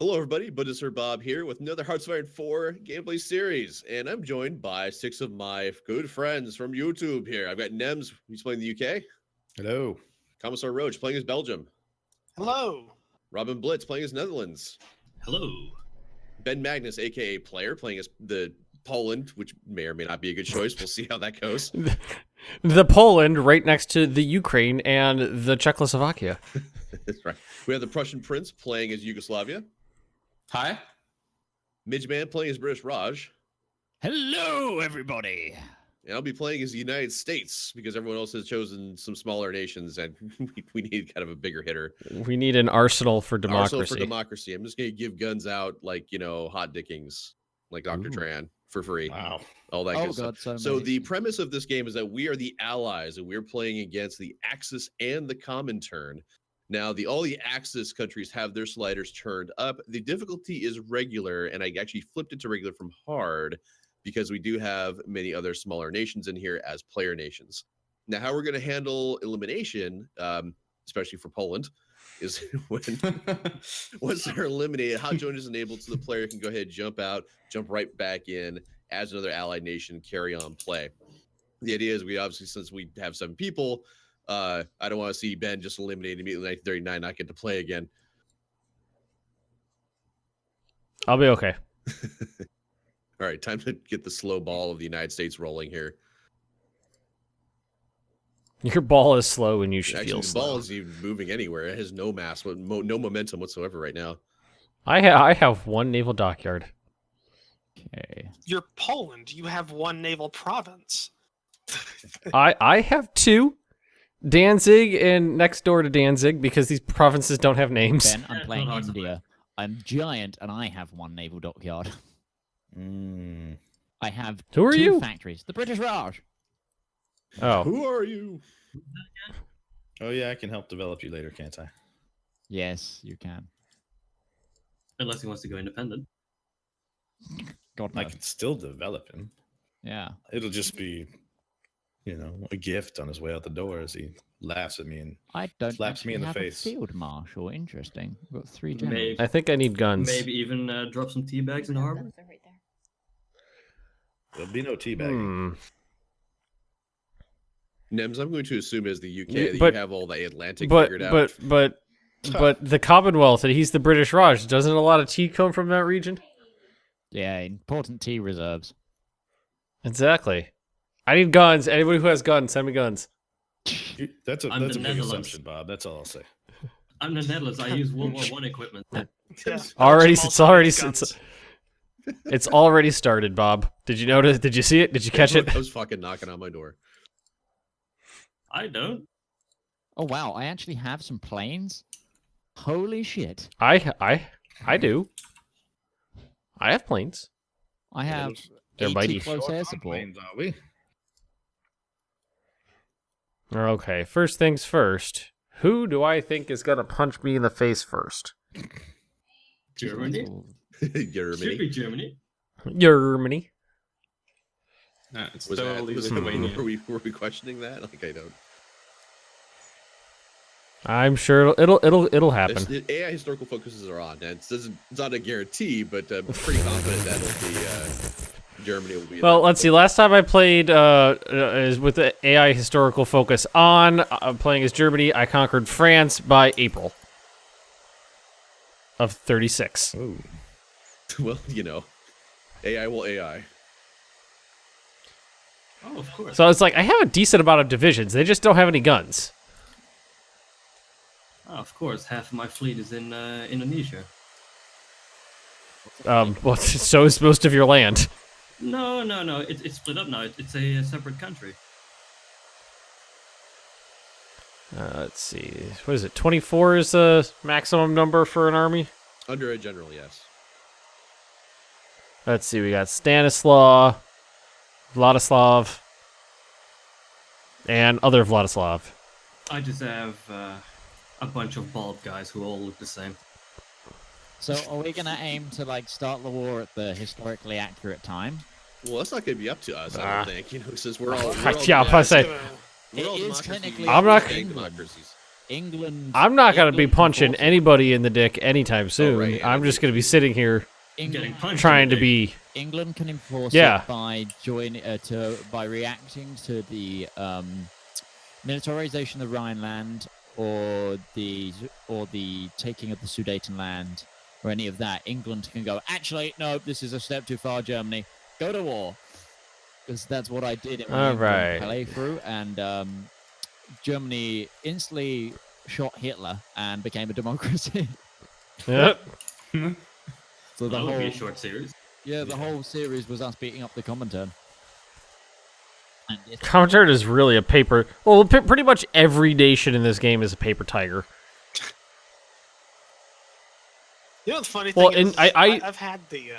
Hello, everybody. Buildup Bob here with another Hearts of Iron 4 gameplay series, and I'm joined by 6 of my good friends from YouTube here. I've got Nems, who's playing the UK. Hello. Commissar Roach playing as Belgium. Hello. Robin Blitz playing as Netherlands. Hello. Ben Magnus, aka Player, playing as the Poland, which may or may not be a good choice. We'll see how that goes. The Poland right next to the Ukraine and the Czechoslovakia. That's right. We have the Prussian Prince playing as Yugoslavia. Hi. Midgeman playing as British Raj. Hello, everybody. And I'll be playing as the United States because everyone else has chosen some smaller nations, and we need kind of a bigger hitter. We need an arsenal for democracy. Arsenal for democracy. I'm just going to give guns out like, hot dickings, like Dr. Tran, for free. Wow. All that good God, stuff. so The premise of this game is that we are the allies, and we're playing against the Axis and the Comintern. Now, all the Axis countries have their sliders turned up. The difficulty is regular, and I actually flipped it to regular from hard because we do have many other smaller nations in here as player nations. Now, how we're going to handle elimination, especially for Poland, is once they're eliminated, hot join is enabled so the player can go ahead and jump out, jump right back in as another allied nation, carry on play. The idea is we obviously, since we have 7 people, I don't want to see Ben just eliminated immediately at 39, not get to play again. I'll be okay. All right, time to get the slow ball of the United States rolling here. Your ball is slow and you should Actually, feel the slow. ball isn't even moving anywhere. It has no mass, no momentum whatsoever right now. I have one naval dockyard. Okay. You're Poland. You have one naval province. I have 2. Danzig and next door to Danzig because these provinces don't have names. Ben, I'm playing India. I'm giant and I have one naval dockyard. I have Who are 2 you? factories. The British Raj. Oh, Who are you? Oh yeah, I can help develop you later, can't I? Yes, you can. Unless he wants to go independent. God I knows. can still develop him. Yeah. It'll just be, a gift on his way out the door as he laughs at me and I don't slaps me in the actually have face. a field marshal. Interesting. We've got 3 generals. Maybe, I think I need guns. maybe even drop some tea bags in the harbor. there'll be no teabagging. Nems, I'm going to assume as the UK that But- you have all the Atlantic But figured out. but the Commonwealth, and he's the British Raj. Doesn't a lot of tea come from that region? Yeah, important tea reserves. Exactly. I need guns. Anybody who has guns, send me guns. That's a I'm the big Netherlands. assumption, Bob. That's all I'll say. I'm the Netherlands. I use World War I equipment. Yeah. Already, Belgium it's also already, needs guns. it's already started, Bob. Did you notice? Did you see it? Did you catch it? I was fucking knocking on my door. I don't. Oh wow, I actually have some planes. Holy shit. I do. I have planes. I have They're 80 mighty. close air support. Planes, are we? Okay, first things first. Who do I think is gonna punch me in the face first? Germany. Should Germany. be Germany. Germany. It's Was that, totally was Lithuania. were we questioning that? Like, I don't. I'm sure it'll happen. The AI historical focuses are on. And it's not a guarantee, but I'm pretty confident that it'll be Germany will be. Well, let's see. Last time I played is with the AI historical focus on playing as Germany. I conquered France by April of 36. Oh. Well, AI will AI. Oh, of course. So it's like I have a decent amount of divisions. They just don't have any guns. Oh, of course. Half of my fleet is in Indonesia. Well, so is most of your land. No. It's split up now. It's a separate country. Let's see. What is it? 24 is the maximum number for an army. Under a general, yes. Let's see. We got Stanislaw, Vladislav, and other Vladislav. I just have a bunch of bald guys who all look the same. So are we gonna aim to start the war at the historically accurate time? Well, that's not going to be up to us, I don't think. Since we're all Yeah, I was gonna say, we're all It is democracies, technically- I'm not- democracies. England. I'm not gonna be England can punching force it. anybody in the dick anytime soon. right, I'm just gonna be sitting here Getting England, punched. trying in to the be. England can enforce Yeah. it by by reacting to the militarization of the Rhineland or the taking of the Sudetenland or any of that. England can go. Actually, no, this is a step too far. Germany, go to war, because that's what I did in my Alright. playthrough, and Germany instantly shot Hitler and became a democracy. Yep. So the That would be whole a short series. the whole series was us beating up the Comintern. And it- Comintern is really a paper. Well, pretty much every nation in this game is a paper tiger. You know the funny Well, thing and is, I- I've had the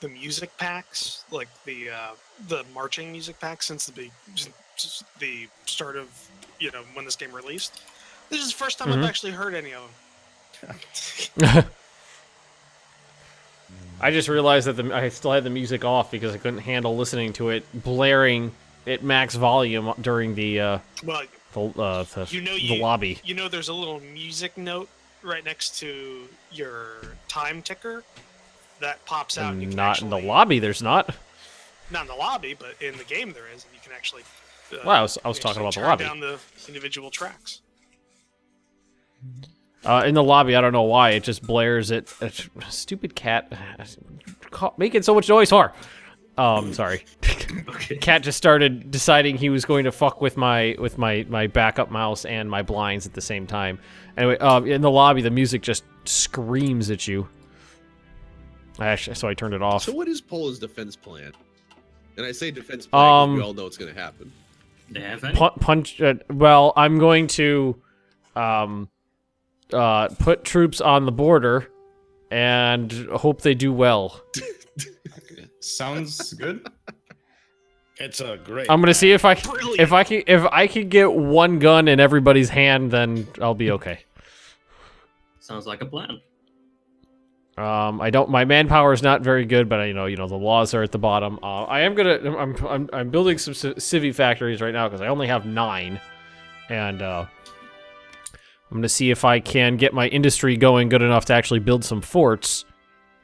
music packs, like the marching music packs, since since the start of when this game released. This is the first time I've actually heard any of them. I just realized that I still had the music off because I couldn't handle listening to it blaring at max volume during the Well, the lobby. you know, there's a little music note right next to your time ticker that pops out. And you can Not in the actually- lobby. There's not. Not in the lobby, but in the game there is, and you can actually. Well, I was talking actually about the turn lobby. down the individual tracks. In the lobby, I don't know why it just blares it. Stupid cat, making so much noise for. Sorry. Okay. Cat just started deciding he was going to fuck with my backup mouse and my blinds at the same time. Anyway, in the lobby, the music just screams at you. So I turned it off. So what is Poland's defense plan? And I say defense plan because we all know what's going to happen. They have any? Punch. Well, I'm going to put troops on the border and hope they do well. Sounds good. It's a great. I'm gonna see if I Brilliant. if I can get one gun in everybody's hand, then I'll be okay. Sounds like a plan. I don't. My manpower is not very good, but you know the laws are at the bottom. I am gonna. I'm building some civvy factories right now because I only have 9, and I'm gonna see if I can get my industry going good enough to actually build some forts.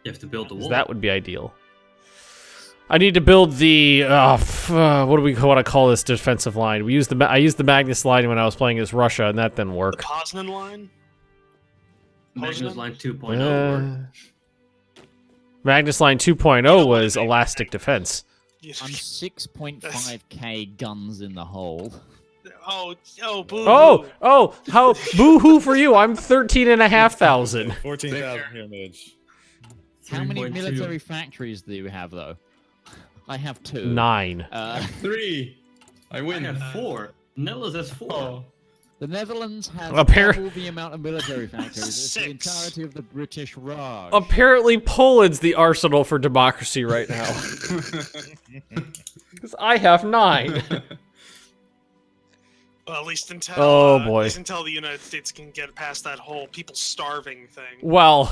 You have to build the 'Cause wall. that would be ideal. I need to build the what do we want to call this defensive line? I used the Magnus line when I was playing as Russia, and that didn't The work. Poznan line. Magnus Poznan? Line 2.0 worked. Magnus Line 2.0 was elastic defense. You- I'm 6.5k guns in the hole. Oh, boo. How boo-hoo for you. I'm 13,500. 14,000 here, Midge. How many 3.2. military factories do you have, though? I have 2. 9. 3. I I win. have 4. Netherlands has 4. Oh. The Netherlands has Appar- double the amount of military factories as the 6. entirety of the British Raj. Apparently Poland's the arsenal for democracy right now. Because I have 9. Well, at least until Oh, at boy. least until the United States can get past that whole people starving thing. Well,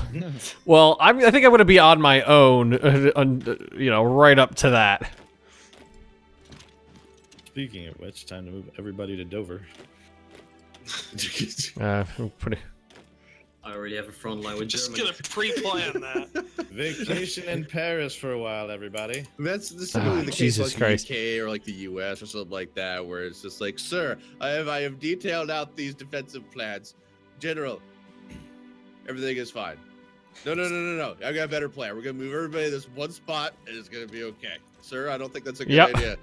I think I'm going to be on my own, right up to that. Speaking of which, time to move everybody to Dover. Pretty. I already have a front line with Just Germany. gonna pre-plan that. Vacation in Paris for a while, everybody. That's typically the case Jesus like Christ. the UK or like the US or something like that, where it's just like, sir, I have detailed out these defensive plans. General, everything is fine. No. I got a better plan. We're gonna move everybody to this one spot and it's gonna be okay. Sir, I don't think that's a good Yep. idea.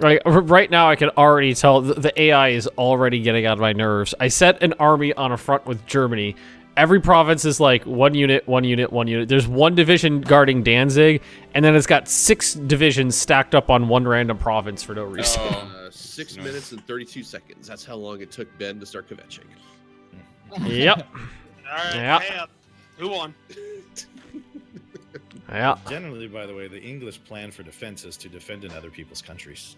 Right now, I can already tell the AI is already getting on my nerves. I set an army on a front with Germany. Every province is like 1 unit, 1 unit, 1 unit. There's 1 division guarding Danzig, and then it's got 6 divisions stacked up on 1 random province for no reason. 6 minutes and 32 seconds. That's how long it took Ben to start kvetching. Yep. All right, Yeah. hey up. Who won? Yeah. Generally, by the way, the English plan for defense is to defend in other people's countries.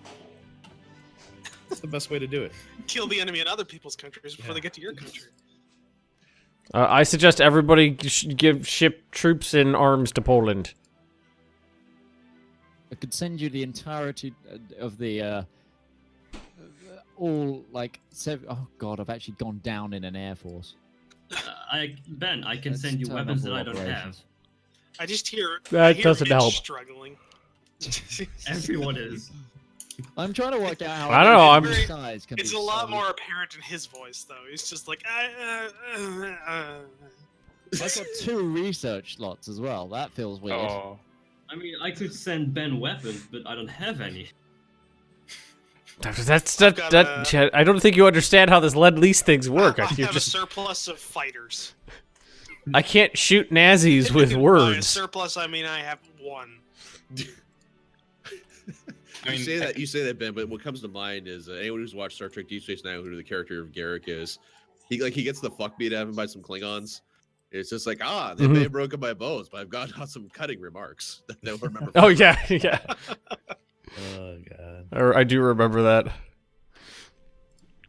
That's the best way to do it. Kill the enemy in other people's countries before they get to your country. I suggest everybody ship troops and arms to Poland. I could send you the entirety of the all like oh god, I've actually gone down in an air force. Ben, I can Let's send you turn weapons off that all I don't have. operations. I just hear That I hear doesn't Mitch help. struggling. Everyone is. I'm trying to work out how I don't know, I'm- different size can It's be a lot so- more apparent in his voice, though. He's just like, I've got 2 research slots as well. That feels weird. Oh. I mean, I could send Ben weapons, but I don't have any. That's I've got I don't think you understand how this lend-lease things work. I You're have just, a surplus of fighters. I can't shoot Nazis with By a words. surplus, I mean I have 1. You say that, Ben, but what comes to mind is anyone who's watched Star Trek Deep Space Nine, who the character of Garrick is, he gets the fuck beat out of him by some Klingons. It's just like, they may have broken my bones, but I've got some cutting remarks that they'll remember. Oh yeah, yeah. Oh god. Or I do remember that.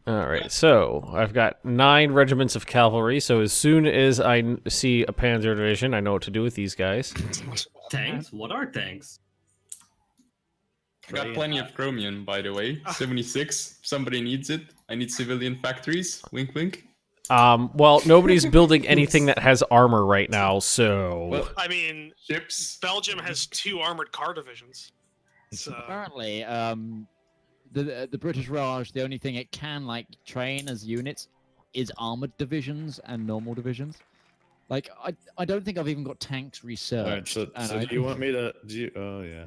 All right, so I've got 9 regiments of cavalry. So as soon as I see a panzer division, I know what to do with these guys. Tanks? What are tanks? I got plenty of chromium, by the way. 76. Somebody needs it. I need civilian factories. Wink, wink. Well, nobody's building anything that has armor right now, so Well, I mean, ships. Belgium has 2 armored car divisions. So Apparently, the British Raj, the only thing it can like train as units is armored divisions and normal divisions. Like I don't think I've even got tanks researched. Alright, so do you want me to do you, oh yeah.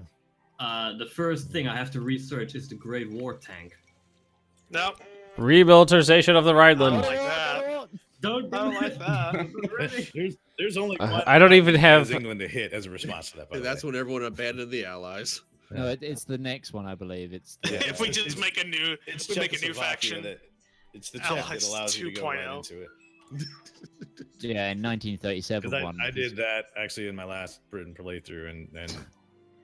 The first thing I have to research is the Great War tank. no, remilitarization of the I Rhineland. don't like that. Don't I don't like that. There's only one I don't even have- as England to hit as a response to that. By And the that's way. when everyone abandoned the Allies. No, it's the next one, I believe. It's Yeah. If we just make a new, It's we make a new Czechoslovakia faction. that- it's the Czech that Allies allows you to go right 2.0. into it. yeah, in 1937 Because one. I did that actually in my last Britain playthrough, and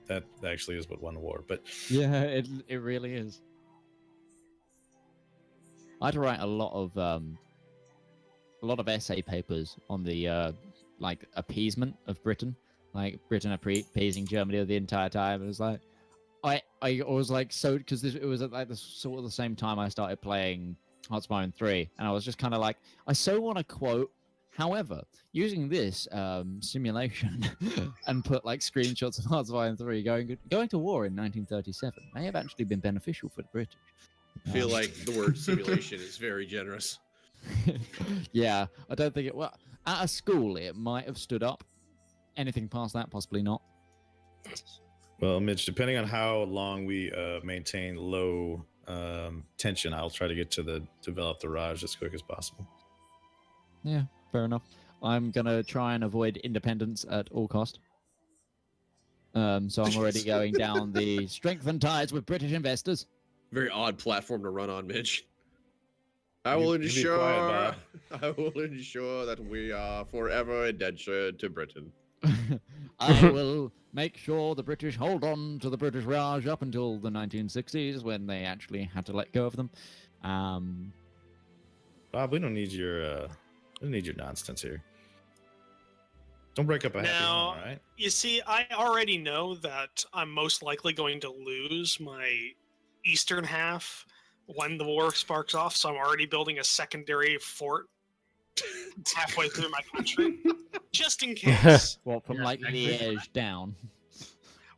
that actually is what won the war. But Yeah, it really is. I had to write a lot of essay papers on the like appeasement of Britain, like Britain appeasing Germany the entire time. It was like I was like so because it was at like the sort of the same time I started playing Hearthstone 3, and I was just kind of like I so want to quote. However, using this simulation and put like screenshots of Hearthstone 3 going to war in 1937 may have actually been beneficial for the British. I feel like the word simulation is very generous. Yeah, I don't think it. Well, at a school, it might have stood up. Anything past that, possibly not. well, Mitch, depending on how long we maintain low tension, I'll try to get to develop the Raj as quick as possible. Yeah, fair enough. I'm gonna try and avoid independence at all cost. So I'm already going down the strengthen ties with British investors. Very odd platform to run on, Mitch. You be quiet, I will ensure that we are forever indentured to Britain. I will make sure the British hold on to the British Raj up until the 1960s when they actually had to let go of them. Bob, we don't need your nonsense here. Don't break up a happy Now- home, all right? You see, I already know that I'm most likely going to lose my eastern half when the war sparks off, so I'm already building a secondary fort halfway through my country, just in case. Well, from Yeah, like actually- Liège down.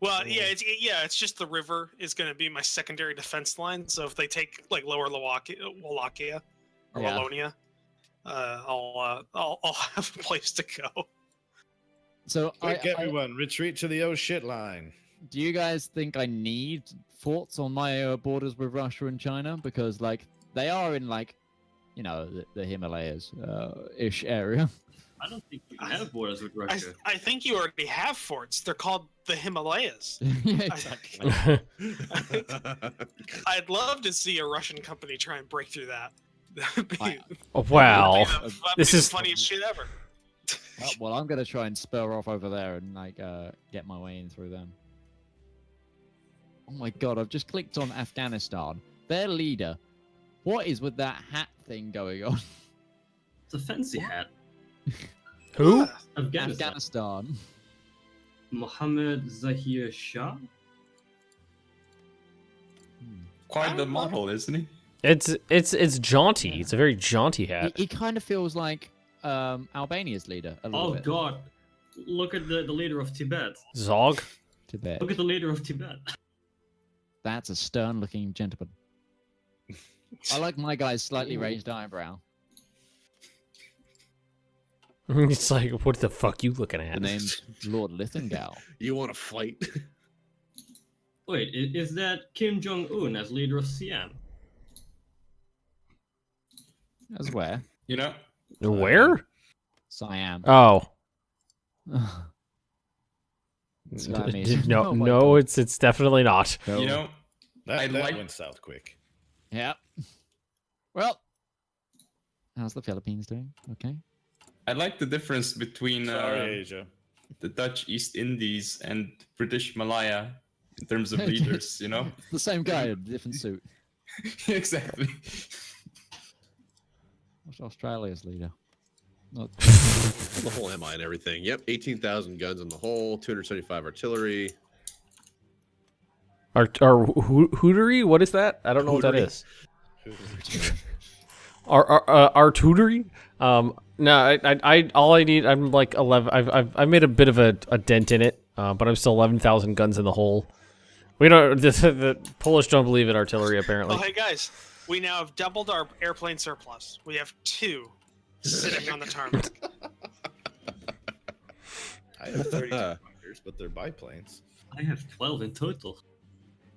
Well, yeah, it's just the river is going to be my secondary defense line. So if they take like Lower Wallachia or Yeah. Wallonia, I'll have a place to go. So Quick, everyone, retreat to the oh shit line. do you guys think I need forts on my borders with Russia and China? Because like they are in like, you know, the Himalayas ish area. I don't think you have borders with Russia. I think you already have forts. They're called the Himalayas. Yeah, exactly. I'd love to see a Russian company try and break through that. That'd be, Wow. that'd be This the is- funniest shit ever. Well, I'm gonna try and spur off over there and like get my way in through them. Oh my god! I've just clicked on Afghanistan. Their leader. What is with that hat thing going on? It's a fancy hat. Who? Yeah. Afghanistan. Afghanistan. Mohammed Zahir Shah? Quite the model, isn't he? It's jaunty. It's a very jaunty hat. He kind of feels like Albania's leader a little Oh bit. god. Look at the leader of Tibet. Zog. Tibet. Look at the leader of Tibet. That's a stern-looking gentleman. I like my guy's slightly raised eyebrow. It's like, what the fuck you looking at? The name's Lord Lithengau. You want to fight? Wait, is that Kim Jong-un as leader of Siam? As where? You know, Where? Siam. Oh. Siamese. No, Oh my no, God. it's definitely not. you know, That, I that like- went south quick. Yeah. Well, how's the Philippines doing? Okay. I like the difference between Sorry, Asia. the Dutch East Indies and British Malaya in terms of leaders. You know, The same guy in a different suit. exactly. What's Australia's leader? Not... The whole MI and everything. Yep, 18,000 guns in the whole, 275 artillery. Our hootery? What is that? I don't know what that Hootery. is. Our tutory? No, I all I need. I'm like 11. I made a bit of a dent in it, but I'm still 11,000 guns in the hole. We don't. The Polish don't believe in artillery apparently. Oh, hey guys, we now have doubled our airplane surplus. We have 2 sitting on the tarmac. I have 32 fighters, but they're biplanes. I have 12 in total.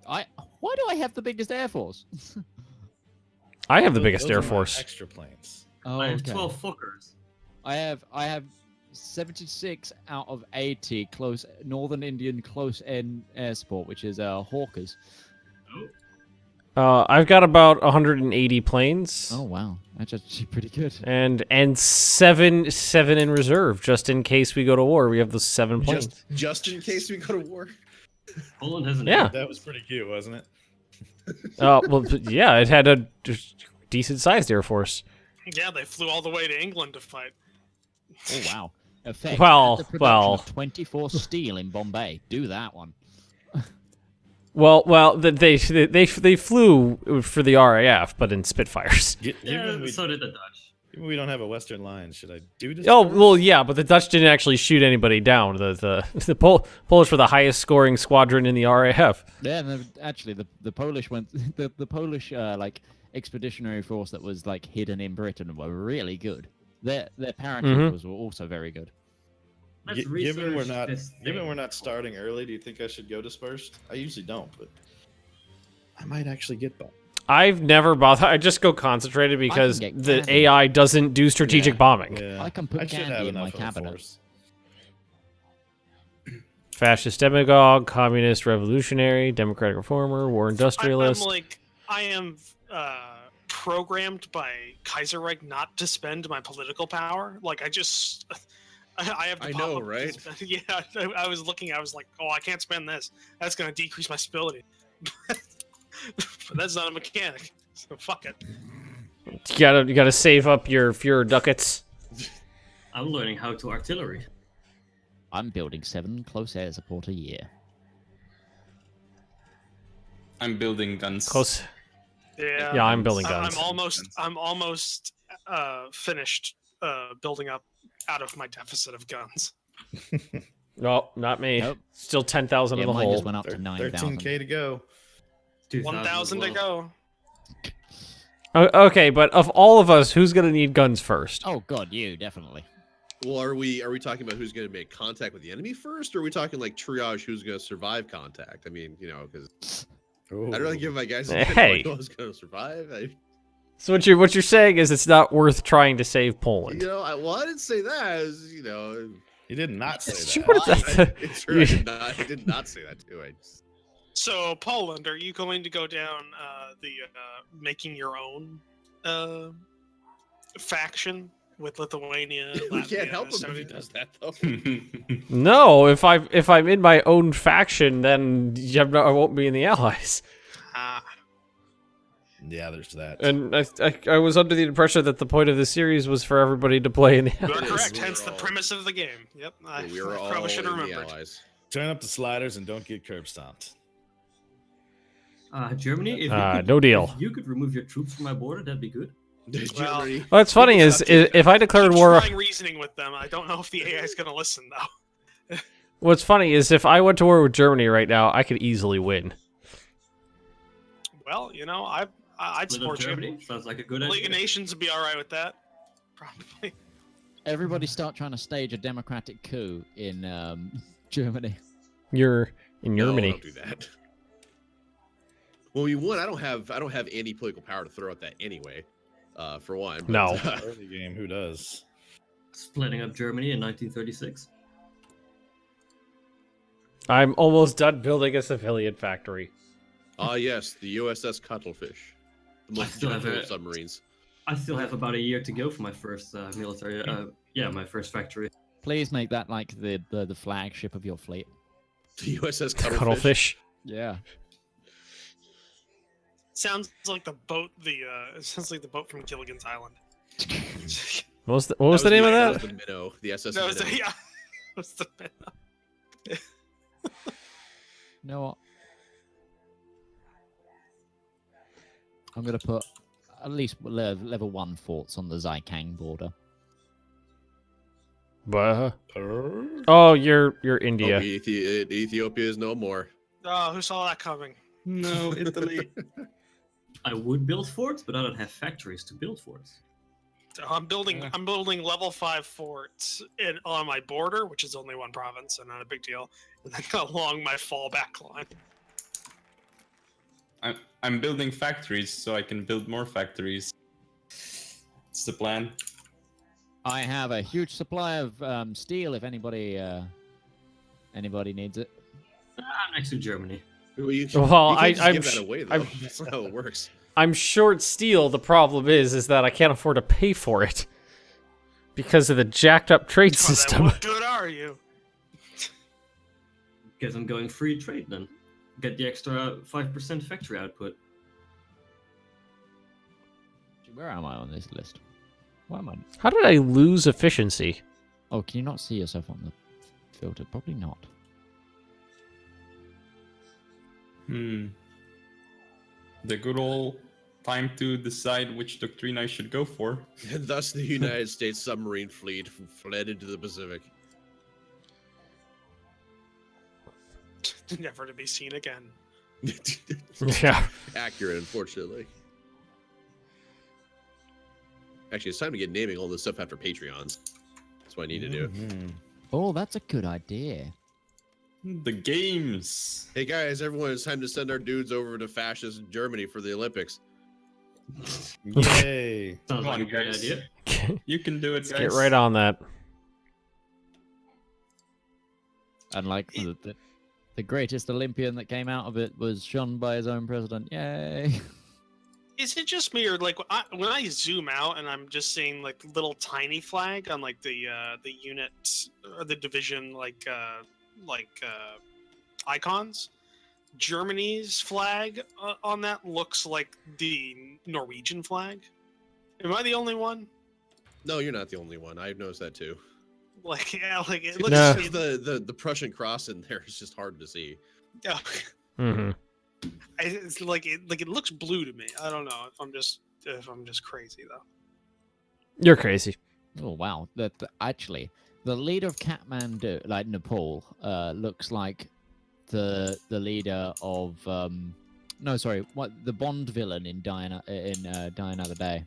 Why do I have the biggest air force? I have the Those- biggest those air are my force. Extra planes. Oh, I have okay. 12 fuckers. I have 76 out of 80 close Northern Indian close end air support, which is Hawkers. I've got about 180 planes. Oh wow, that's actually pretty good. And seven in reserve, just in case we go to war. We have those 7 planes. Just in case we go to war. Poland has an Yeah. That was pretty cute, wasn't it? Well, yeah, it had a decent sized air force. Yeah, they flew all the way to England to fight. Oh wow. Effect. Well, At the production well. of 24 steel in Bombay. Do that one. Well, they flew for the RAF, but in Spitfires. Yeah, Given, so did the Dutch. given we don't have a Western line, should I do this? Oh first? well, yeah, but the Dutch didn't actually shoot anybody down. The Polish were the highest scoring squadron in the RAF. Yeah, and actually the Polish went the Polish like expeditionary force that was like hidden in Britain were really good. Their paratroopers were also very good. Let's Given research we're not this given thing. we're not starting early, do you think I should go dispersed? I usually don't, but I might actually get by. I've never bothered. I just go concentrated because get the candy. AI doesn't do strategic bombing. Yeah, I can put should candy have in my enough of a cabinet. force. Fascist demagogue, communist revolutionary, democratic reformer, war industrialist. I am programmed by Kaiserreich not to spend my political power. Like I have to I pop know, up to right? spend- Yeah, I was looking. I was like, oh, I can't spend this. That's going to decrease my stability. But that's not a mechanic. So fuck it. You gotta save up your Führer ducats. I'm learning how to artillery. I'm building 7 close air support a year. I'm building guns. Close. Yeah. Yeah, I'm building guns. I'm almost finished building up out of my deficit of guns. No, not me. Nope. Still 10,000 Yeah, in the mine hole. just went up to 9,000. 13K to go. 1,000 to go. Okay, but of all of us, who's gonna need guns first? Oh god, you definitely. Well, are we talking about who's going to make contact with the enemy first, or are we talking like triage who's going to survive contact? I mean, you know, because I'd rather give my guys Hey. who's going to survive. So what you're saying is it's not worth trying to save Poland. You know, I didn't say that. As, you know, You did not say It's true, that. it's- it's true. I did not say that too. I just, So Poland, are you going to go down the making your own faction with Lithuania? we Latvia, can't help him if he Estonia? does that though. No, if I'm in my own faction, then I won't be in the Allies. Ah, Yeah, there's that. And I was under the impression that the point of the series was for everybody to play in the you are Allies. correct. We're Hence the all- premise of the game. Yep, I we were all probably should have in the remembered. allies. Turn up the sliders and don't get curb stomped. Germany, if you could, no deal. If you could remove your troops from my border, that'd be good. Germany. What's funny is if I declared Keep war. trying reasoning with them. I don't know if the AI is going to listen though. What's funny is if I went to war with Germany right now, I could easily win. Well, you know, I'd Split up support Germany you. sounds like a good League idea. of Nations would be all right with that. Probably. Everybody start trying to stage a democratic coup in Germany. You're in No, Germany. don't do that. Well, I don't have any political power to throw at that anyway. For one. But, No. Early game, who does? Splitting up Germany in 1936. I'm almost done building a civilian factory. Yes, the USS Cuttlefish. The I most still have beautiful a- submarines. I still have about a year to go for my first military. My first factory. Please make that like the flagship of your fleet. The USS Cuttlefish. Cuttlefish. Yeah. Sounds like the boat. It sounds like the boat from Gilligan's Island. What was the name of That that? was the Minnow. The SS No, Minnow. yeah. What's the You know what? I'm gonna put at least level 1 forts on the Zhaikang border. Oh, you're India. Oh, Ethiopia is no more. Oh, who saw that coming? No, Italy. I would build forts, but I don't have factories to build forts. So I'm building level 5 forts on my border, which is only one province, so not a big deal, and then along my fallback line. I'm building factories so I can build more factories. It's the plan. I have a huge supply of steel if anybody needs it. I'm next to Germany. Well, you can't just I'm give that sh- away, though. I'm- That's not how it works. I'm short steel. The problem is that I can't afford to pay for it because of the jacked up trade Oh, then system. what good are you? Guess I'm going free trade then. Get the extra 5% factory output. Where am I on this list? Why am I? How did I lose efficiency? Oh, can you not see yourself on the filter? Probably not. The good old time to decide which doctrine I should go for. And thus, the United States submarine fleet fled into the Pacific. Never to be seen again. Yeah. Accurate, unfortunately. Actually, it's time to get naming all this stuff after Patreons. That's what I need to do. Oh, that's a good idea. The games. Hey guys, everyone, it's time to send our dudes over to fascist Germany for the Olympics. Yay! Sounds Come like on, a great guys. idea. You can do it, Let's guys. get right on that. And like the greatest Olympian that came out of it was shunned by his own president. Yay! Is it just me, or like when I zoom out and I'm just seeing like little tiny flag on like the unit or the division icons? Germany's flag on that looks like the Norwegian flag. Am I the only one? No, you're not the only one. I've noticed that too. Like, yeah, like it looks. No. The Prussian cross in there is just hard to see. Yeah. Mm-hmm. It's like it looks blue to me. I don't know if I'm just crazy though. You're crazy. Oh wow! Actually, the leader of Kathmandu, like Nepal, looks like the leader of no, sorry, what the Bond villain in Die Another Day.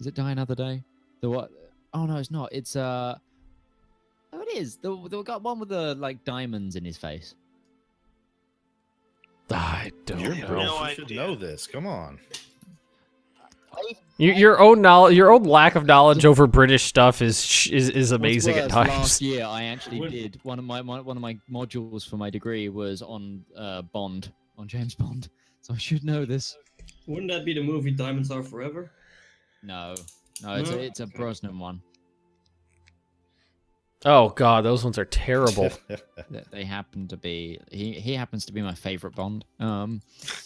Is it Die Another Day? The what? Oh no, it's not. It's oh, it is. The got one with the like diamonds in his face. I don't You're know. British. No You should idea. know this. Come on. Your own knowledge, your own lack of knowledge over British stuff is amazing at What's worse, times. Last year, I actually did one of my modules for my degree was on Bond, on James Bond, so I should know this. Wouldn't that be the movie Diamonds Are Forever? No, No? it's a Brosnan one. Oh god, those ones are terrible. They happen to be. He happens to be my favorite Bond.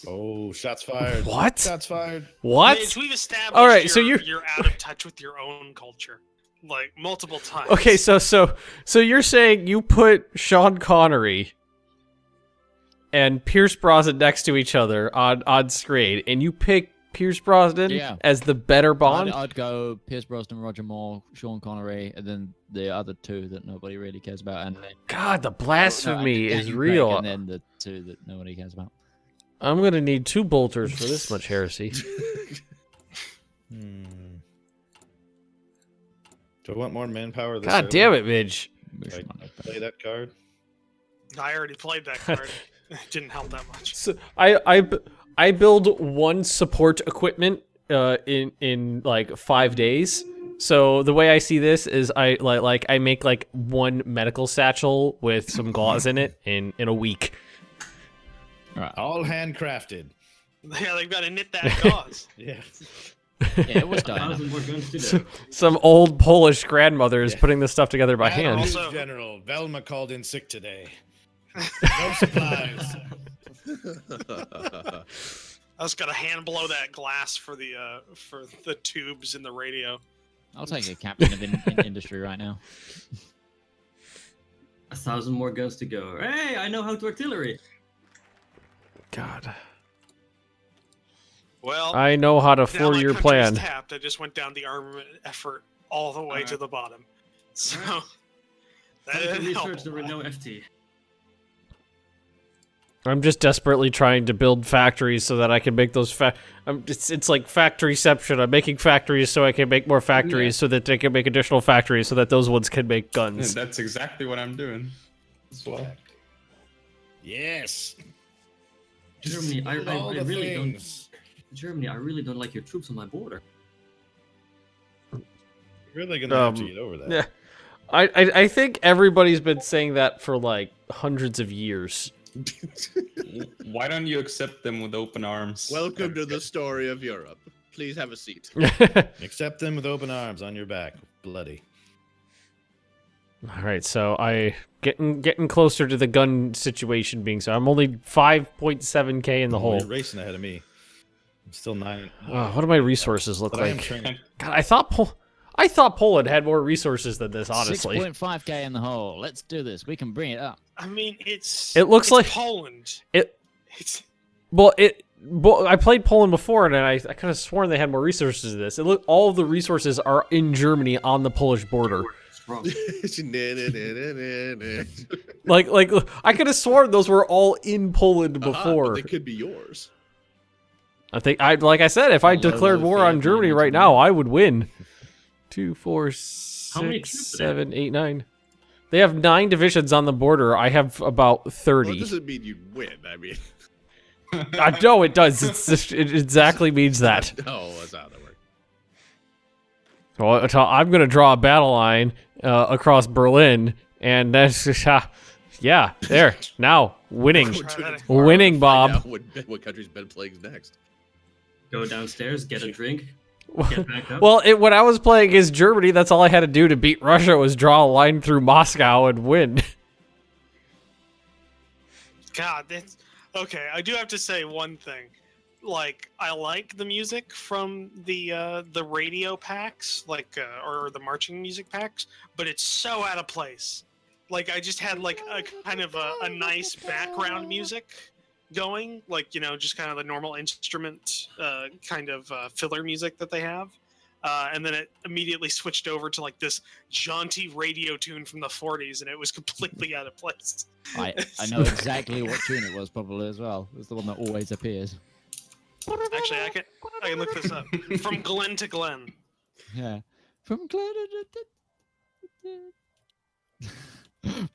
Oh, shots fired. What? Shots fired. What? Mitch, we've established All right, so you're out of touch with your own culture, like multiple times. Okay, so you're saying you put Sean Connery and Pierce Brosnan next to each other on screen, and you pick Pierce Brosnan as the better Bond. I'd go Pierce Brosnan, Roger Moore, Sean Connery, and then the other two that nobody really cares about. And then, God, the blasphemy is real. And then the two that nobody cares about. I'm gonna need 2 bolters for this much heresy. Do I want more manpower? God damn it, Midge. Play that card. I already played that card. It didn't help that much. So I build 1 support equipment in like 5 days. So the way I see this is I make like 1 medical satchel with some gauze in it in a week. All handcrafted. Yeah, they've got to knit that gauze. Yeah. Yeah, it was done. Some old Polish grandmothers putting this stuff together by hand. Also, General Velma called in sick today. No supplies. I just got to hand blow that glass for the tubes in the radio. I'll take a captain of industry right now. 1,000 more guns to go. Hey, I know how to artillery. God. Well, I know how to 4-year plan. Tapped, I just went down the armament effort all the way to the bottom. So that didn't help. Research, there were no FT. I'm just desperately trying to build factories so that I can make those it's like factoryception. I'm making factories so I can make more factories so that they can make additional factories so that those ones can make guns. Yeah, that's exactly what I'm doing as well. Yes. Germany, I really don't. Germany, I really don't like your troops on my border. You're really gonna have to get over that. Yeah, I think everybody's been saying that for like hundreds of years. Why don't you accept them with open arms? Welcome to the story of Europe. Please have a seat. Accept them with open arms on your back, bloody. All right, so I getting closer to the gun situation being so. I'm only 5.7k in the hole. You're racing ahead of me. I'm still 9. What do my resources look But like? God, I thought Poland had more resources than this. Honestly, 6.5k in the hole. Let's do this. We can bring it up. I mean, it looks like Poland. I played Poland before, and I could have sworn they had more resources than this. All of the resources are in Germany on the Polish border. like I could have sworn those were all in Poland before. But they could be yours. I think like I said, if I declared war on Germany right now, I would win. 2, 4, 6, 7, 8, 9. They have 9 divisions on the border. I have about 30. Well, it doesn't mean you'd win. I mean, I know it does. It exactly means that. No, that's not how that works. Well, I'm gonna draw a battle line across Berlin, and that's yeah. There now, winning, Bob. What country's been plagued next? Go downstairs, get a drink. Get back up. Well, when I was playing against Germany, that's all I had to do to beat Russia was draw a line through Moscow and win. God, that's okay. I do have to say one thing. Like, I like the music from the radio packs, or the marching music packs, but it's so out of place. Like, I just had like a kind of a nice background music going, like, just kind of the normal instrument kind of filler music that they have, and then it immediately switched over to like this jaunty radio tune from the 40s, and it was completely out of place. I know exactly what tune it was, probably as well. It was the one that always appears. Actually, I can look this up. From Glen to Glen. Yeah, from Glen to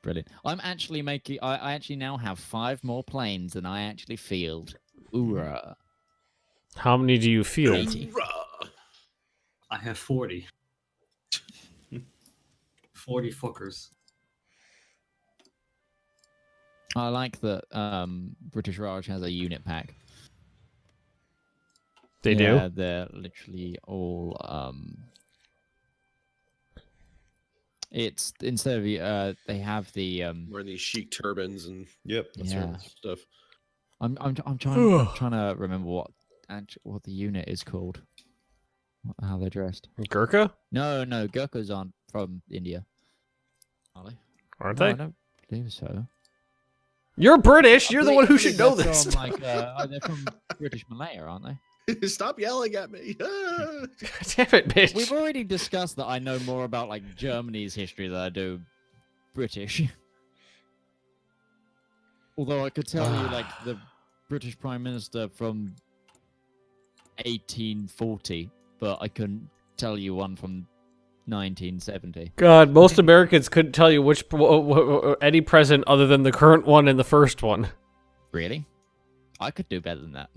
Brilliant. I'm actually making. I actually now have 5 more planes than I actually field. Oorah. How many do you field? 80. I have 40. 40 fuckers. I like that British Raj has a unit pack. They do? Yeah, they're literally all it's instead of they have the Wearing these chic turbans and that's yeah. stuff. I'm trying to remember what the unit is called. How they're dressed. Gurkha? No, Gurkhas aren't from India. Are they? Aren't No, they? I don't believe so. You're British. I You're the believe- one who I should believe know they're this. From, like, they're from British Malaya, aren't they? Stop yelling at me. Damn it, bitch. We've already discussed that I know more about like Germany's history than I do British. Although I could tell you like the British Prime Minister from 1840, but I couldn't tell you one from 1970. God, most Americans couldn't tell you which any president other than the current one and the first one. Really? I could do better than that.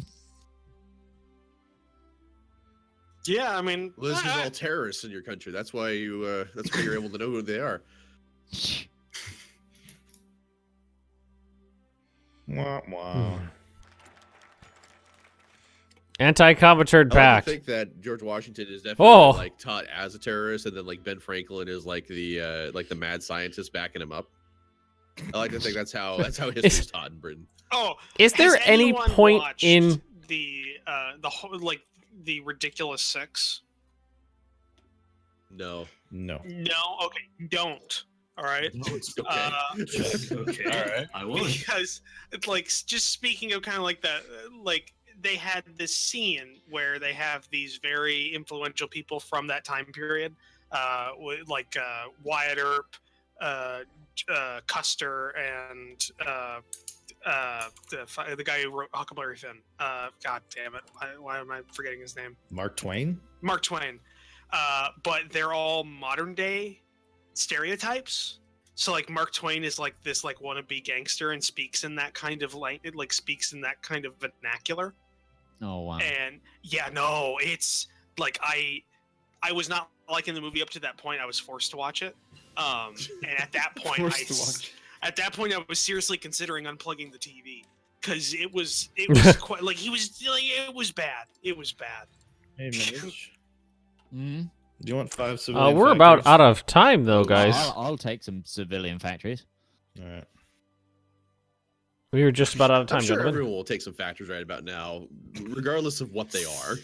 Yeah, I mean, Well, this is all terrorists in your country. That's why you. That's why you're able to know who they are. Wah, wah. Anti-Comintern I Pact. think that George Washington is definitely Oh. like taught as a terrorist, and then like Ben Franklin is like the mad scientist backing him up. I like to think that's how history's taught in Britain. oh, Is there has any anyone point watched in the whole, like the Ridiculous Six? No. No. No, okay, don't. All right. Okay. Okay. All right. I was. Because it's like just speaking of kind of like that, like they had this scene where they have these very influential people from that time period, like Wyatt Earp, Custer, and the guy who wrote Huckleberry Finn. God damn it! Why am I forgetting his name? Mark Twain? Mark Twain. But they're all modern day stereotypes. So like Mark Twain is like this like wannabe gangster and speaks in that kind of speaks in that kind of vernacular. Oh wow. And yeah, no, it's like I was not liking the movie up to that point. I was forced to watch it. And at that point, I was seriously considering unplugging the TV because it was quite like it was bad. It was bad. Hey, Mitch. Hmm? Do you want 5 civilian we're about factories? out of time though, guys. I'll take some civilian factories. All right. We were just about out of time, I'm sure gentlemen. everyone will take some factors right about now, regardless of what they are,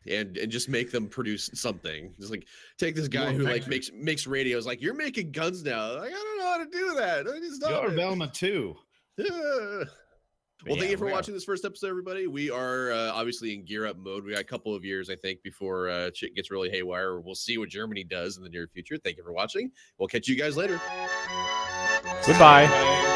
and just make them produce something. Just like take this guy who like makes radios. Like you're making guns now. Like I don't know how to do that. I just stop You're it. Velma too. Yeah. Well, Yeah, thank you for we are. watching this first episode, everybody. We are obviously in gear up mode. We got a couple of years, I think, before shit gets really haywire. We'll see what Germany does in the near future. Thank you for watching. We'll catch you guys later. Goodbye. Bye.